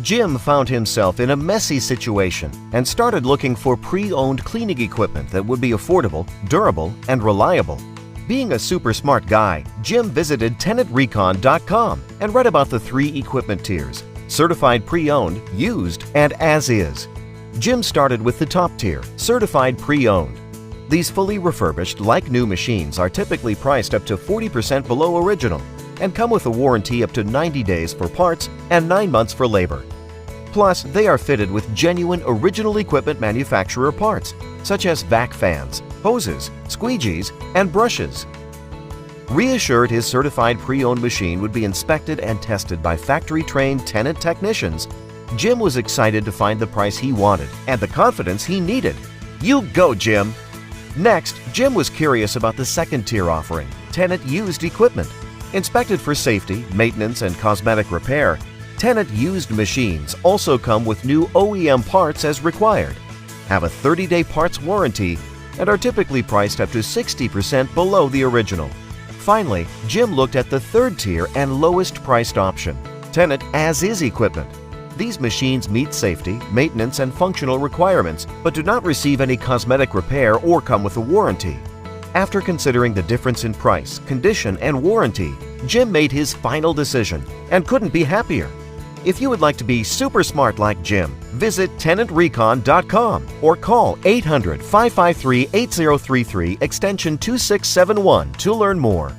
Jim found himself in a messy situation and started looking for pre-owned cleaning equipment that would be affordable, durable, and reliable. Being a super smart guy, Jim visited TennantRecon.com and read about the 3 equipment tiers: certified pre-owned, used, and as is. Jim started with the top tier, certified pre-owned. These fully refurbished, like new machines are typically priced up to 40% below original and come with a warranty up to 90 days for parts and 9 months for labor. Plus, they are fitted with genuine original equipment manufacturer parts, such as vac fans, hoses, squeegees, and brushes. Reassured his certified pre-owned machine would be inspected and tested by factory-trained Tennant technicians, Jim was excited to find the price he wanted and the confidence he needed. You go, Jim! Next, Jim was curious about the second-tier offering, Tennant Used Equipment. Inspected for safety, maintenance, and cosmetic repair, Tennant used machines also come with new OEM parts as required, have a 30-day parts warranty, and are typically priced up to 60% below the original. Finally, Jim looked at the third-tier and lowest-priced option, Tennant As-Is Equipment. These machines meet safety, maintenance, and functional requirements, but do not receive any cosmetic repair or come with a warranty. After considering the difference in price, condition, and warranty, Jim made his final decision and couldn't be happier. If you would like to be super smart like Jim, visit TennantRecon.com or call 800-553-8033 extension 2671 to learn more.